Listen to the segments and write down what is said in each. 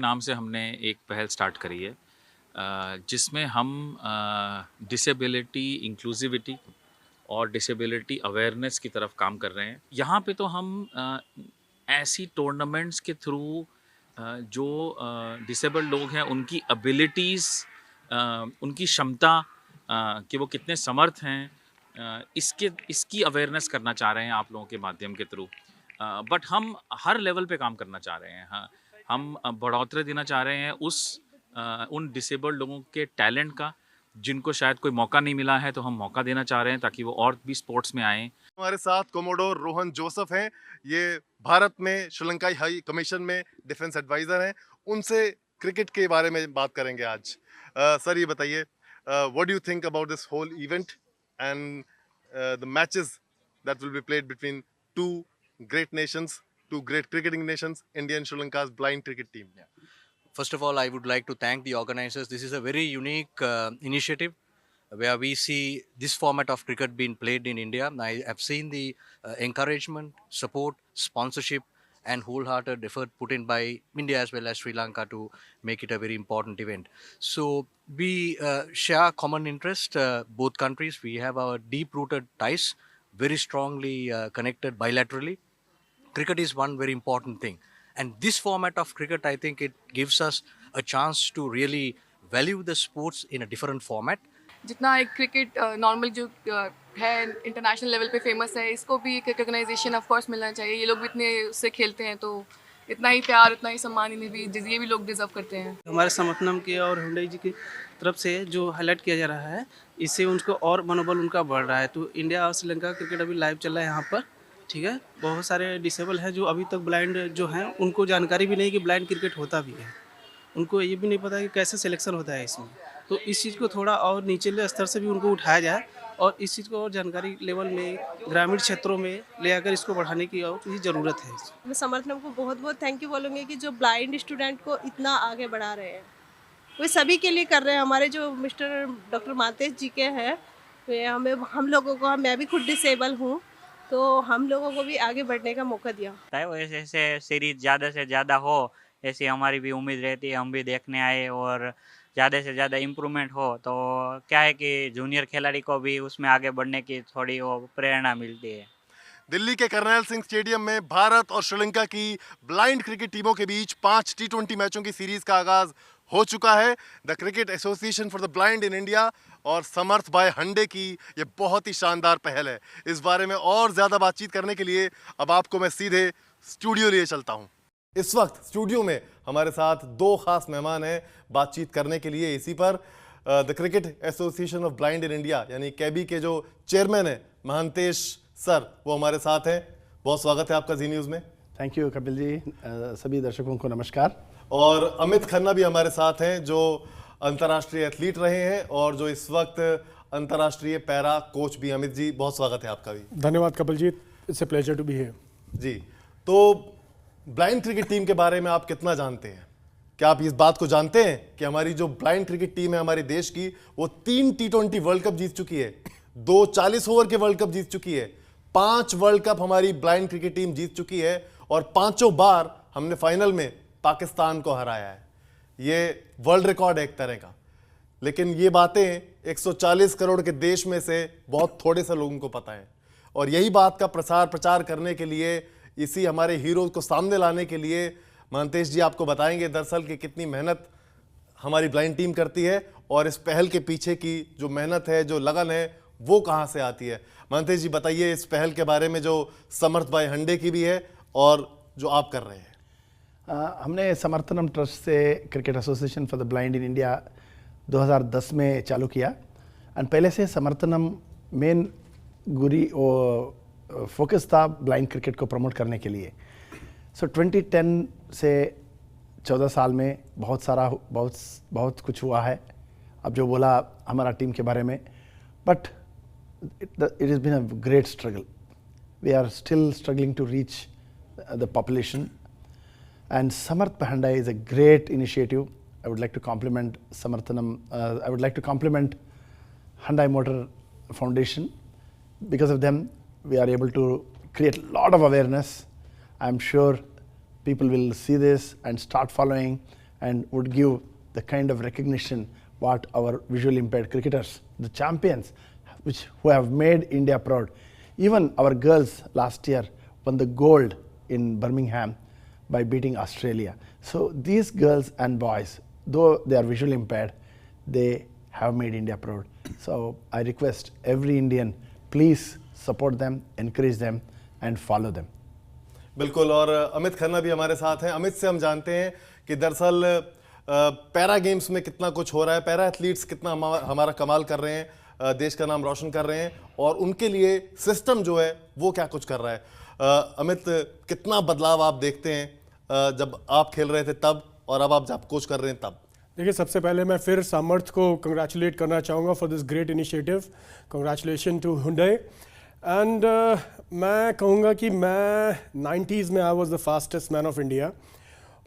नाम से हमने एक पहल स्टार्ट करी है जिसमें हम डिसेबिलिटी इंक्लूसिविटी और डिसेबिलिटी अवेयरनेस की तरफ काम कर रहे हैं। यहाँ पे तो हम ऐसी टूर्नामेंट्स के थ्रू जो डिसेबल्ड लोग हैं उनकी एबिलिटीज़, उनकी क्षमता, कि वो कितने समर्थ हैं, इसकी अवेयरनेस करना चाह रहे हैं आप लोगों के माध्यम के थ्रू। बट हम हर लेवल पे काम करना चाह रहे हैं। हाँ, हम बढ़ोतरी देना चाह रहे हैं उन डिसेबल्ड लोगों के टैलेंट का, जिनको शायद कोई मौका नहीं मिला है, तो हम मौका देना चाह रहे हैं ताकि वो और भी स्पोर्ट्स में आएँ। हमारे साथ कोमोडोर रोहन जोसेफ हैं। ये भारत में श्रीलंकाई हाई कमीशन में डिफेंस एडवाइजर हैं। उनसे क्रिकेट के बारे में बात करेंगे आज। सर, ये बताइए, what do you think about this whole event and the matches that will be played between two great nations, two great cricketing nations, India and Sri Lanka's blind cricket team? First of all, I would like to thank the organizers. This is a very unique initiative where we see this format of cricket being played in India. I have seen the encouragement, support, sponsorship and wholehearted effort put in by India as well as Sri Lanka to make it a very important event. So we share common interest, both countries. We have our deep-rooted ties, very strongly connected bilaterally. Cricket is one very important thing, and this format of cricket, I think it gives us a chance to really value the sports in a different format. जितना एक cricket normal जो है international level पे famous है, इसको भी एक recognition of course मिलना चाहिए। ये लोग भी इतने उससे खेलते हैं, तो इतना ही प्यार, उतना ही सम्मान इन्हें भी, ये भी लोग डिजर्व करते हैं। हमारे समर्थनम की और हुंडई जी की तरफ से जो हाईलाइट किया जा रहा है, इससे उनको और मनोबल उनका बढ़ रहा है। तो इंडिया और श्रीलंका क्रिकेट अभी लाइव चल रहा है यहाँ पर, ठीक है। बहुत सारे डिसेबल हैं जो अभी तक ब्लाइंड जो हैं, उनको जानकारी भी नहीं कि ब्लाइंड क्रिकेट होता भी है। उनको ये भी नहीं पता कि कैसे सिलेक्शन होता है इसमें। तो इस चीज़ को थोड़ा और निचले स्तर से भी उनको उठाया जाए और इस चीज़ को और जानकारी लेवल में ग्रामीण क्षेत्रों में ले आकर इसको बढ़ाने की और भी ज़रूरत है। मैं समर्थनम को बहुत बहुत थैंक यू बोलूँगी कि जो ब्लाइंड स्टूडेंट को इतना आगे बढ़ा रहे हैं। वे सभी के लिए कर रहे हैं। हमारे जो मिस्टर डॉक्टर मातेश जी के हैं, वे हम लोगों को, मैं भी खुद डिसेबल हूँ, तो हम लोगों को भी आगे बढ़ने का मौका दिया। ऐसे सीरीज ज़्यादा से ज़्यादा हो, ऐसी हमारी भी उम्मीद रहती है। हम भी देखने आए और ज़्यादा से ज़्यादा इम्प्रूवमेंट हो, तो क्या है कि जूनियर खिलाड़ी को भी उसमें आगे बढ़ने की थोड़ी वो प्रेरणा मिलती है। दिल्ली के करनैल सिंह स्टेडियम में भारत और श्रीलंका की ब्लाइंड क्रिकेट टीमों के बीच 5 T20 मैचों की सीरीज का आगाज हो चुका है। The cricket association for the blind in India और समर्थ बाय हंडे की ये बहुत ही शानदार पहल है। इस बारे में और ज़्यादा बातचीत करने के लिए अब आपको मैं सीधे स्टूडियो लिए चलता हूँ। इस वक्त स्टूडियो में हमारे साथ 2 खास मेहमान हैं बातचीत करने के लिए। इसी पर the cricket association of blind in India यानी कैबी के जो चेयरमैन हैं महंतेश सर, वो हमारे साथ हैं। बहुत स्वागत है आपका जी न्यूज़ में। Thank you Kapil ji. सभी दर्शकों को नमस्कार। और अमित खन्ना भी हमारे साथ हैं, जो अंतर्राष्ट्रीय एथलीट रहे हैं और जो इस वक्त अंतर्राष्ट्रीय पैरा कोच भी। अमित जी, बहुत स्वागत है आपका भी। धन्यवाद Kapil ji, it's a pleasure to be here. जी, तो ब्लाइंड क्रिकेट टीम के बारे में आप कितना जानते हैं? क्या आप इस बात को जानते हैं कि हमारी जो ब्लाइंड क्रिकेट टीम है हमारे देश की, वो 3 T20 वर्ल्ड कप जीत चुकी है, 2 40 ओवर के वर्ल्ड कप जीत चुकी है, 5 वर्ल्ड कप हमारी ब्लाइंड क्रिकेट टीम जीत चुकी है और 5 बार हमने फाइनल में पाकिस्तान को हराया है। ये वर्ल्ड रिकॉर्ड है एक तरह का। लेकिन ये बातें 140 करोड़ के देश में से बहुत थोड़े से लोगों को पता है, और यही बात का प्रचार करने के लिए, इसी हमारे हीरो को सामने लाने के लिए महंतेश जी आपको बताएंगे दरअसल कि कितनी मेहनत हमारी ब्लाइंड टीम करती है और इस पहल के पीछे की जो मेहनत है, जो लगन है, वो कहाँ से आती है। महंतेश जी बताइए इस पहल के बारे में, जो समर्थ बाय हंडे की भी है और जो आप कर रहे हैं। हमने समर्थनम ट्रस्ट से cricket association for the blind in India 2010 में चालू किया। एंड पहले से समर्थनम मेन गुरी फोकस था ब्लाइंड क्रिकेट को प्रमोट करने के लिए। सो 2010 से 14 साल में बहुत कुछ हुआ है। अब जो बोला हमारा टीम के बारे में, but it has been a great struggle. We are still struggling to reach the population. And Samarth Pahanda is a great initiative. I would like to compliment Samarthanam. I would like to compliment Hyundai Motor Foundation. Because of them, we are able to create a lot of awareness. I'm sure people will see this and start following and would give the kind of recognition what our visually impaired cricketers, the champions, who have made India proud. Even our girls last year won the gold in Birmingham by beating Australia. So these girls and boys, though they are visually impaired, they have made India proud. So I request every Indian, please support them, encourage them and follow them. बिल्कुल। और अमित खन्ना भी हमारे साथ हैं। अमित से हम जानते हैं कि दरअसल पैरा गेम्स में कितना कुछ हो रहा है, पैरा एथलीट्स कितना हमारा कमाल कर रहे हैं, देश का नाम रोशन कर रहे हैं, और उनके लिए सिस्टम जो है वो क्या कुछ कर रहा है। अमित, कितना बदलाव आप देखते हैं जब आप खेल रहे थे तब और अब आप जब कोच कर रहे हैं तब? देखिए, सबसे पहले मैं फिर सामर्थ को कंग्रेचुलेट करना चाहूँगा for this great initiative. Congratulation to Hyundai. And मैं कहूँगा कि मैं 90s में I was the fastest man of India,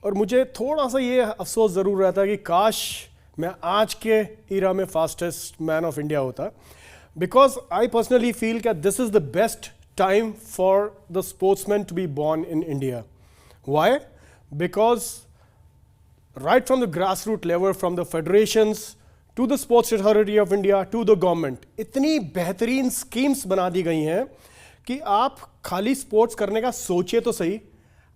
और मुझे थोड़ा सा ये अफसोस ज़रूर रहता है कि काश मैं आज के इरा में फास्टेस्ट मैन ऑफ इंडिया होता, बिकॉज आई पर्सनली फील कि this is the best time for the sportsman to be born in India. Why? Because right from the grassroots level, from the federations to the Sports Authority of India to the government, इतनी बेहतरीन schemes बना दी गई हैं कि आप खाली sports करने का सोचिए तो सही,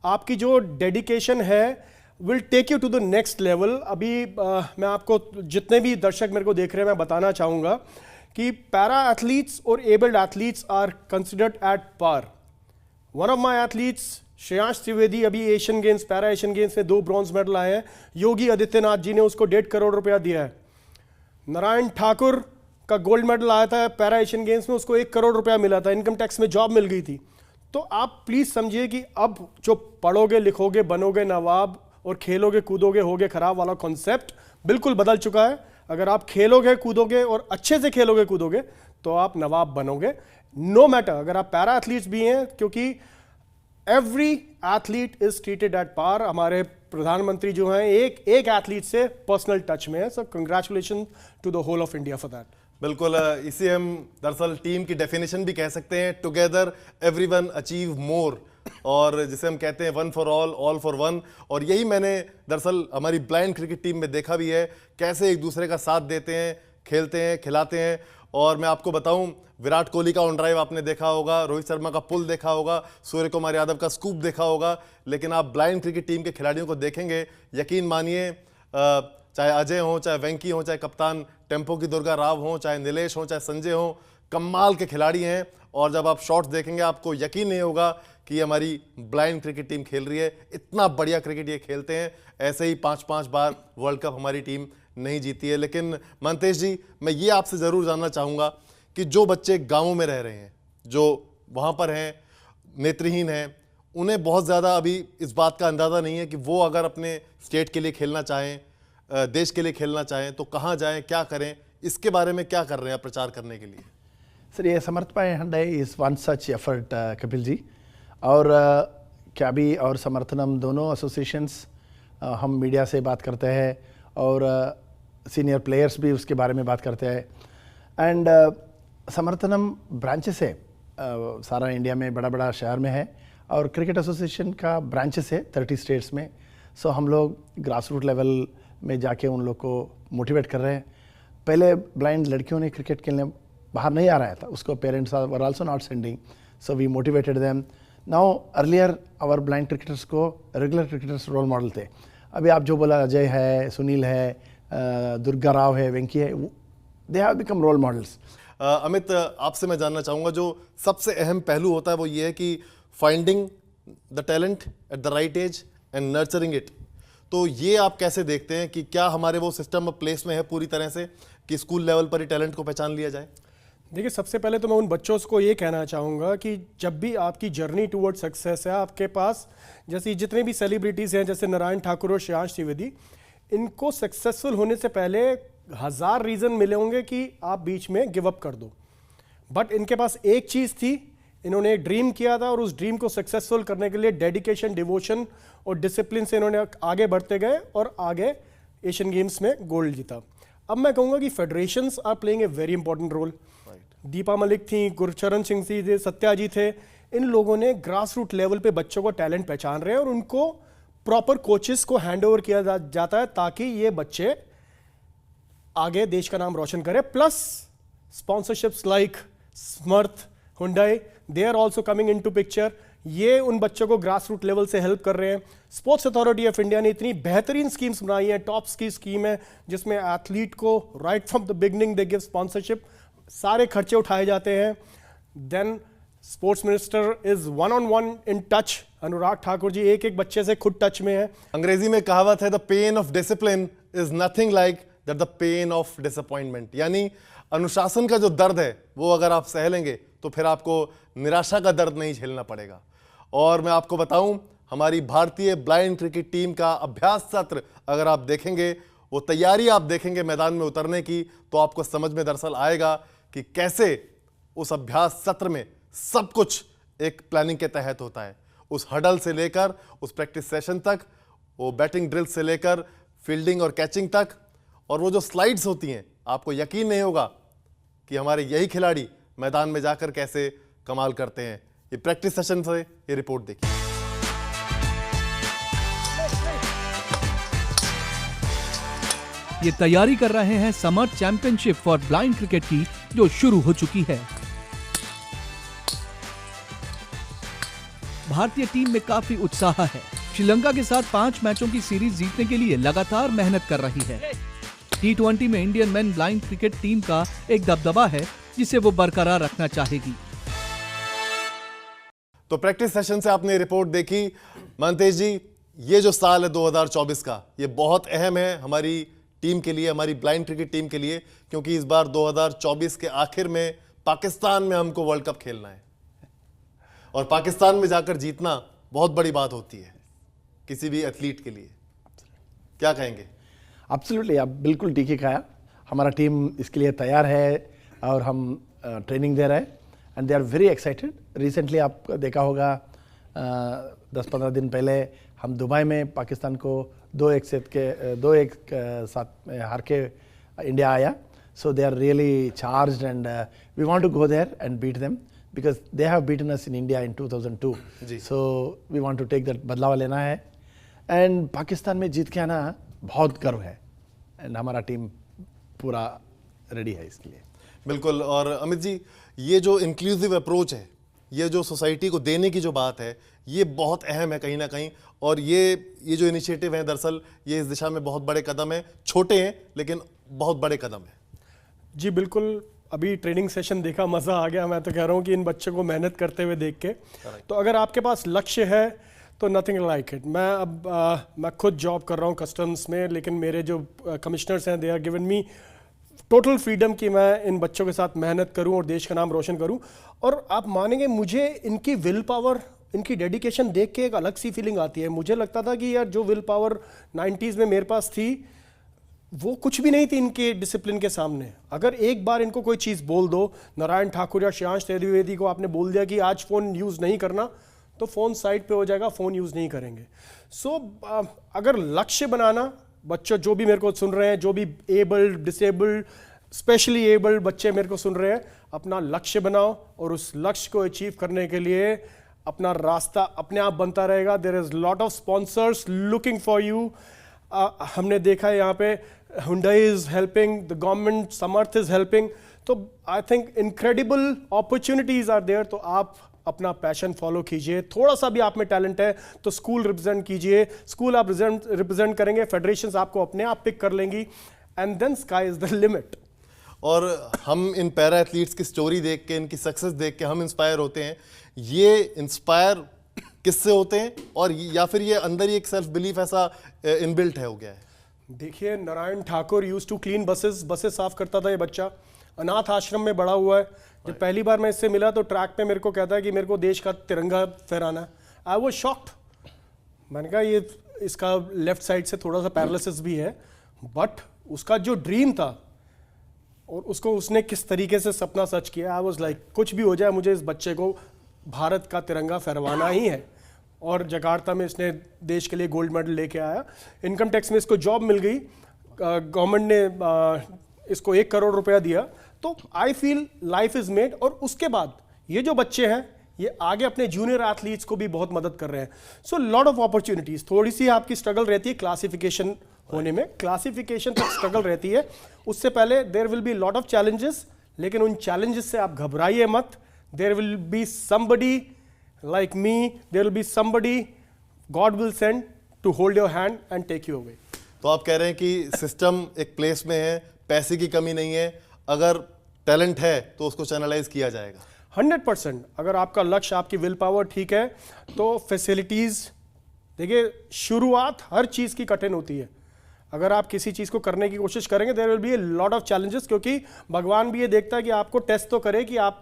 आपकी जो डेडिकेशन है will take you to the next level. अभी मैं आपको, जितने भी दर्शक मेरे को देख रहे हैं, मैं बताना चाहूँगा कि पैरा एथलीट्स और abled athletes are considered at par. One of my athletes Shreyansh Trivedi अभी Asian Games, para Asian Games में 2 ब्रॉन्ज मेडल आए हैं। योगी आदित्यनाथ जी ने उसको 1.5 करोड़ रुपया दिया है। नारायण ठाकुर का गोल्ड मेडल आया था पैरा एशियन गेम्स में, उसको 1 करोड़ रुपया मिला था, इनकम टैक्स में जॉब मिल गई थी। तो आप प्लीज़ समझिए कि अब जो पढ़ोगे लिखोगे बनोगे नवाब और खेलोगे कूदोगे होगे खराब वाला कॉन्सेप्ट बिल्कुल बदल चुका है। अगर आप खेलोगे कूदोगे और अच्छे से खेलोगे कूदोगे तो आप नवाब बनोगे, नो मैटर अगर आप पैरा एथलीट्स भी हैं, क्योंकि every athlete is treated at par. हमारे प्रधानमंत्री जो हैं एक एथलीट से पर्सनल टच में है। So congratulation to the whole of India for that. बिल्कुल, इसे हम दरअसल टीम की डेफिनेशन भी कह सकते हैं, टुगेदर एवरीवन अचीव मोर, और जिसे हम कहते हैं one for all for one. और यही मैंने दरअसल हमारी ब्लाइंड क्रिकेट टीम में देखा भी है, कैसे एक दूसरे का साथ देते हैं, खेलते हैं, खिलाते हैं। और मैं आपको बताऊं, विराट कोहली का ऑन ड्राइव आपने देखा होगा, रोहित शर्मा का पुल देखा होगा, सूर्य कुमार यादव का स्कूप देखा होगा, लेकिन आप ब्लाइंड क्रिकेट टीम के खिलाड़ियों को देखेंगे, यकीन मानिए, चाहे अजय हो, चाहे वेंकी हो, चाहे कप्तान टेम्पो की दुर्गा राव हो, चाहे नीलेश हो, चाहे संजय हो, कमाल के खिलाड़ी हैं। और जब आप शॉट्स देखेंगे आपको यकीन नहीं होगा कि हमारी ब्लाइंड क्रिकेट टीम खेल रही है। इतना बढ़िया क्रिकेट ये खेलते हैं। ऐसे ही 5-5 बार वर्ल्ड कप हमारी टीम नहीं जीती है। लेकिन मंतेश जी, मैं ये आपसे ज़रूर जानना चाहूँगा कि जो बच्चे गाँवों में रह रहे हैं, जो वहाँ पर हैं, नेत्रहीन हैं, उन्हें बहुत ज़्यादा अभी इस बात का अंदाज़ा नहीं है कि वो अगर अपने स्टेट के लिए खेलना चाहें, देश के लिए खेलना चाहें तो कहाँ जाएं, क्या करें, इसके बारे में क्या कर रहे हैं प्रचार करने के लिए? सर, ये समर्थ भाई Hyundai is one such effort Kapil ji, और क्या भी और समर्थनम दोनों एसोसिएशंस हम मीडिया से बात करते हैं और सीनियर प्लेयर्स भी उसके बारे में बात करते हैं। एंड समर्थनम ब्रांचेस है सारा इंडिया में, बड़ा बड़ा शहर में है, और क्रिकेट एसोसिएशन का ब्रांचेस है 30 स्टेट्स में। सो हम लोग ग्रास रूट लेवल में जाके उन लोग को मोटिवेट कर रहे हैं। पहले ब्लाइंड लड़कियों ने क्रिकेट खेलने बाहर नहीं आ रहा था, उसको parents were also not sending, so we motivated them. Now earlier our blind cricketers को रेगुलर क्रिकेटर्स रोल मॉडल थे। अभी आप जो बोला, अजय है, सुनील है, दुर्गा राव है, वेंकी है, they have become role models. Amit, आपसे मैं जानना चाहूँगा, जो सबसे अहम पहलू होता है वो ये है कि finding the talent at the right age and nurturing it. तो ये आप कैसे देखते हैं कि क्या हमारे वो सिस्टम प्लेस में है पूरी तरह से कि स्कूल लेवल पर ही टैलेंट को पहचान लिया जाए? देखिए, सबसे पहले तो मैं उन बच्चों को ये कहना चाहूँगा कि जब भी आपकी जर्नी टूवर्ड सक्सेस है, आपके पास जैसे जितने भी सेलिब्रिटीज़ हैं, जैसे नारायण ठाकुर और श्रेयांश त्रिवेदी, इनको सक्सेसफुल होने से पहले 1000 रीज़न मिले होंगे कि आप बीच में गिव अप कर दो, बट इनके पास एक चीज़ थी, इन्होंने एक ड्रीम किया था और उस ड्रीम को सक्सेसफुल करने के लिए डेडिकेशन, डिवोशन और डिसिप्लिन से इन्होंने आगे बढ़ते गए और आगे एशियन गेम्स में गोल्ड जीता। अब मैं कहूँगा कि federations are playing a very important role. Deepa Malik थी, गुरचरण सिंह थे, सत्या जी थे, इन लोगों ने ग्रास रूट लेवल पे बच्चों को टैलेंट पहचान रहे हैं और उनको प्रॉपर कोचेस को हैंड ओवर किया जाता है ताकि ये बच्चे आगे देश का नाम रोशन करें. Plus sponsorships like Samarth, Hyundai, they are also coming into picture. ये उन बच्चों को ग्रास रूट लेवल से हेल्प कर रहे हैं. स्पोर्ट्स अथॉरिटी ऑफ इंडिया ने इतनी बेहतरीन स्कीम्स बनाई हैं. टॉप्स की स्कीम है जिसमें एथलीट को right from the beginning they give sponsorship, सारे खर्चे उठाए जाते हैं. Then sports minister is one on one in touch. Anurag Thakur ji एक एक बच्चे से खुद टच में है. अंग्रेजी में कहावत है, the pain of discipline is nothing like that the pain of disappointment. यानी अनुशासन का जो दर्द है वो अगर आप सह लेंगे तो फिर आपको निराशा का दर्द नहीं झेलना पड़ेगा. और मैं आपको बताऊं, हमारी भारतीय ब्लाइंड क्रिकेट टीम का अभ्यास सत्र अगर आप देखेंगे, वो तैयारी आप देखेंगे मैदान में उतरने की, तो आपको समझ में दरअसल आएगा कि कैसे उस अभ्यास सत्र में सब कुछ एक प्लानिंग के तहत होता है. उस हडल से लेकर उस प्रैक्टिस सेशन तक, वो बैटिंग ड्रिल से लेकर फील्डिंग और कैचिंग तक, और वो जो स्लाइड्स होती हैं, आपको यकीन नहीं होगा कि हमारे यही खिलाड़ी मैदान में जाकर कैसे कमाल करते हैं. ये प्रैक्टिस सेशन से ये रिपोर्ट देखिए. ये तैयारी कर रहे हैं समर्थ चैंपियनशिप फॉर ब्लाइंड क्रिकेट की, जो शुरू हो चुकी है. भारतीय टीम में काफी उत्साह है. श्रीलंका के साथ 5 मैचों की सीरीज जीतने के लिए लगातार मेहनत कर रही है. T20 में Indian main blind cricket team का एक दबदबा है जिसे वो बरकरार रखना चाहेगी. तो प्रैक्टिस सेशन से आपने रिपोर्ट देखी. मानतेज जी, ये जो साल है 2024 का, ये बहुत अहम है हमारी टीम के लिए, हमारी ब्लाइंड क्रिकेट टीम के लिए, क्योंकि इस बार 2024 के आखिर में पाकिस्तान में हमको वर्ल्ड कप खेलना है. और पाकिस्तान में जाकर जीतना बहुत बड़ी बात होती है किसी भी एथलीट के लिए. क्या कहेंगे? एब्सोल्युटली, आप बिल्कुल ठीक ही कहा. हमारा टीम इसके लिए तैयार है और हम ट्रेनिंग दे रहे हैं and they are very excited. Recently आप देखा होगा 10-15 दिन पहले हम दुबई में पाकिस्तान को 2-1 साथ में हार के इंडिया आया. So they are really charged and we want to go there and beat them because they have beaten us in India in 2002. So we want to take that, बदलाव लेना है. एंड पाकिस्तान में जीत के आना बहुत गर्व है एंड हमारा टीम पूरा रेडी है इसके लिए. बिल्कुल. और अमित जी, ये जो इंक्लूसिव अप्रोच है, ये जो सोसाइटी को देने की जो बात है, ये बहुत अहम है कहीं ना कहीं. और ये जो इनिशिएटिव है, दरअसल ये इस दिशा में बहुत बड़े कदम है. छोटे हैं लेकिन बहुत बड़े कदम है. जी बिल्कुल. अभी ट्रेनिंग सेशन देखा, मज़ा आ गया. मैं तो कह रहा हूँ कि इन बच्चों को मेहनत करते हुए देख के, तो अगर आपके पास लक्ष्य है तो नथिंग लाइक इट. मैं खुद जॉब कर रहा हूँ कस्टम्स में, लेकिन मेरे जो कमिश्नर्स हैं, they are given me total freedom कि मैं इन बच्चों के साथ मेहनत करूँ और देश का नाम रोशन करूँ. और आप मानेंगे, मुझे इनकी विल पावर, इनकी डेडिकेशन देख के एक अलग सी फीलिंग आती है. मुझे लगता था कि यार जो विल पावर 90s में मेरे पास थी, वो कुछ भी नहीं थी इनके डिसिप्लिन के सामने. अगर एक बार इनको कोई चीज़ बोल दो, नारायण ठाकुर या श्रेयांश त्रिवेदी को आपने बोल दिया कि आज फ़ोन यूज़ नहीं करना, तो फ़ोन साइड पे हो जाएगा, फ़ोन यूज़ नहीं करेंगे. सो अगर लक्ष्य बनाना, बच्चों जो भी मेरे को सुन रहे हैं, जो भी एबल्ड, डिसेबल्ड, स्पेशली एबल्ड बच्चे मेरे को सुन रहे हैं, अपना लक्ष्य बनाओ और उस लक्ष्य को अचीव करने के लिए अपना रास्ता अपने आप बनता रहेगा. There is lot of sponsors looking for you. हमने देखा है यहाँ पे Hyundai is helping, the government, Samarth is helping. तो I think incredible opportunities are there. तो आप अपना पैशन फॉलो कीजिए. थोड़ा सा भी आप में टैलेंट है तो स्कूल रिप्रेजेंट कीजिए. स्कूल आप रिप्रेजेंट करेंगे, फेडरेशंस आपको अपने आप पिक कर लेंगी, and then sky is the limit. और हम इन पैरा एथलीट्स की स्टोरी देख के, इनकी सक्सेस देख के हम इंस्पायर होते हैं. ये इंस्पायर किससे होते हैं, और या फिर ये अंदर ही एक सेल्फ बिलीफ ऐसा इनबिल्ट है हो गया है? देखिए, Narayan Thakur used to clean buses साफ करता था ये बच्चा. अनाथ आश्रम में बड़ा हुआ है. जब पहली बार मैं इससे मिला तो ट्रैक पे मेरे को कहता है कि मेरे को देश का तिरंगा फहराना है. I was shocked. मैंने कहा ये इसका लेफ्ट साइड से थोड़ा सा पैरालिसिस भी है, बट उसका जो ड्रीम था और उसको उसने किस तरीके से सपना सच किया, आई वाज लाइक कुछ भी हो जाए, मुझे इस बच्चे को भारत का तिरंगा फहरवाना ही है. और जकार्ता में इसने देश के लिए गोल्ड मेडल लेके आया. इनकम टैक्स में इसको जॉब मिल गई, गवर्नमेंट ने इसको 1 करोड़ रुपया दिया. तो I feel life is made. और उसके बाद ये जो बच्चे हैं, ये आगे अपने जूनियर एथलीट्स को भी बहुत मदद कर रहे हैं. So lot of opportunities. थोड़ी सी आपकी स्ट्रगल रहती है क्लासिफिकेशन होने में, क्लासिफिकेशन तक स्ट्रगल रहती है. उससे पहले there will be lot of challenges, लेकिन उन चैलेंजेस से आप घबराइए मत. There will be somebody like me, there will be somebody God will send to hold your hand and take you away. तो आप कह रहे हैं कि सिस्टम एक प्लेस में है, पैसे की कमी नहीं है, अगर टैलेंट है तो उसको चैनलाइज किया जाएगा. 100%. अगर आपका लक्ष्य, आपकी विल पावर ठीक है तो फैसिलिटीज़, देखिए शुरुआत हर चीज़ की कठिन होती है. अगर आप किसी चीज़ को करने की कोशिश करेंगे there will be a lot of challenges, क्योंकि भगवान भी ये देखता है कि आपको टेस्ट तो करे कि आप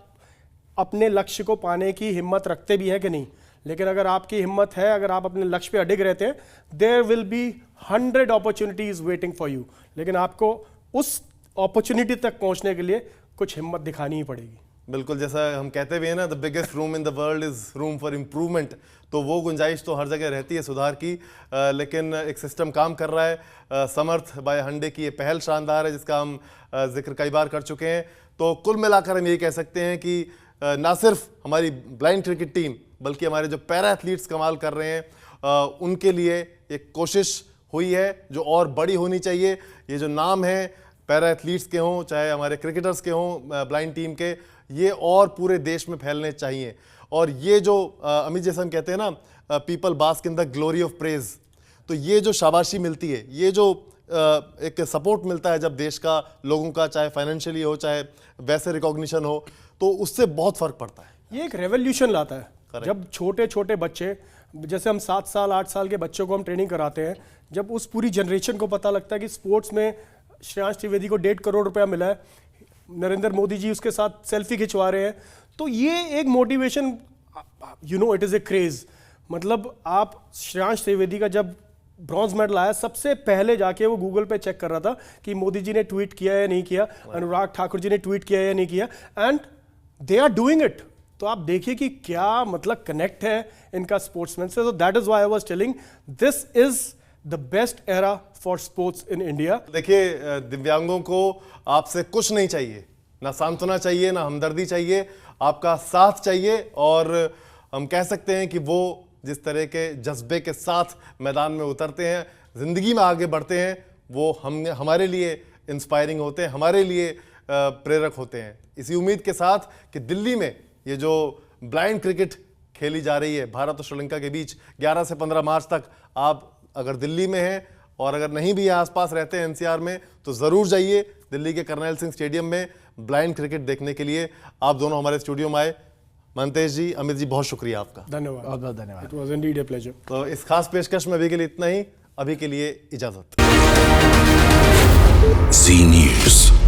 अपने लक्ष्य को पाने की हिम्मत रखते भी हैं कि नहीं. लेकिन अगर आपकी हिम्मत है, अगर आप अपने लक्ष्य पे अडिग रहते हैं, there will be 100 opportunities waiting for you. लेकिन आपको उस अपॉर्चुनिटी तक पहुंचने के लिए कुछ हिम्मत दिखानी ही पड़ेगी. बिल्कुल, जैसा हम कहते भी हैं ना, the biggest room in the world is room for improvement. तो वो गुंजाइश तो हर जगह रहती है सुधार की, लेकिन एक सिस्टम काम कर रहा है. समर्थ बाय हंडे की ये पहल शानदार है, जिसका हम जिक्र कई बार कर चुके हैं. तो कुल मिलाकर हम ये कह सकते हैं कि ना सिर्फ हमारी ब्लाइंड क्रिकेट टीम, बल्कि हमारे जो पैरा एथलीट्स कमाल कर रहे हैं, उनके लिए एक कोशिश हुई है जो और बड़ी होनी चाहिए. ये जो नाम है पैरा एथलीट्स के हों, चाहे हमारे क्रिकेटर्स के हों, ब्लाइंड टीम के, ये और पूरे देश में फैलने चाहिए. और ये जो अमित जैसा हम कहते हैं ना, people bask in the glory of praise, तो ये जो शाबाशी मिलती है, ये जो एक सपोर्ट मिलता है जब देश का, लोगों का, चाहे फाइनेंशियली हो, चाहे वैसे रिकॉग्निशन हो, तो उससे बहुत फर्क पड़ता है. ये एक रेवोल्यूशन लाता है. जब छोटे छोटे बच्चे, जैसे हम 7 साल 8 साल के बच्चों को हम ट्रेनिंग कराते हैं, जब उस पूरी जनरेशन को पता लगता है कि स्पोर्ट्स में श्रेयांश त्रिवेदी को 1.5 करोड़ रुपया मिला है, नरेंद्र मोदी जी उसके साथ सेल्फी खिंचवा रहे हैं, तो ये एक motivation, you know, it is a craze. मतलब आप श्रेयांश त्रिवेदी का जब ब्रॉन्ज मेडल आया, सबसे पहले जाके वो गूगल पे चेक कर रहा था कि मोदी जी ने ट्वीट किया या नहीं किया, अनुराग ठाकुर जी ने ट्वीट किया या नहीं किया, and they are doing it. तो आप देखिए कि क्या मतलब कनेक्ट है इनका स्पोर्ट्समैन से. तो that is why I was telling this is the best era for sports in India. देखिए, दिव्यांगों को आपसे कुछ नहीं चाहिए, ना सांत्वना चाहिए, ना हमदर्दी चाहिए, आपका साथ चाहिए. और हम कह सकते हैं कि वो जिस तरह के जज्बे के साथ मैदान में उतरते हैं, ज़िंदगी में आगे बढ़ते हैं, वो हमारे लिए इंस्पायरिंग होते हैं, हमारे लिए प्रेरक होते हैं. इसी उम्मीद के साथ कि दिल्ली में ये जो ब्लाइंड क्रिकेट खेली जा रही है भारत और श्रीलंका के बीच 11 से 15 मार्च तक, आप अगर दिल्ली में हैं और अगर नहीं भी आसपास रहते हैं एनसीआर में, तो ज़रूर जाइए दिल्ली के कर्नैल सिंह स्टेडियम में ब्लाइंड क्रिकेट देखने के लिए. आप दोनों हमारे स्टूडियो में आए. मनतेश जी, अमित जी, बहुत शुक्रिया आपका. धन्यवाद. बहुत बहुत धन्यवाद. It was Indeed a pleasure. तो इस खास पेशकश में अभी के लिए इतना ही. अभी के लिए इजाज़त. जी न्यूज़.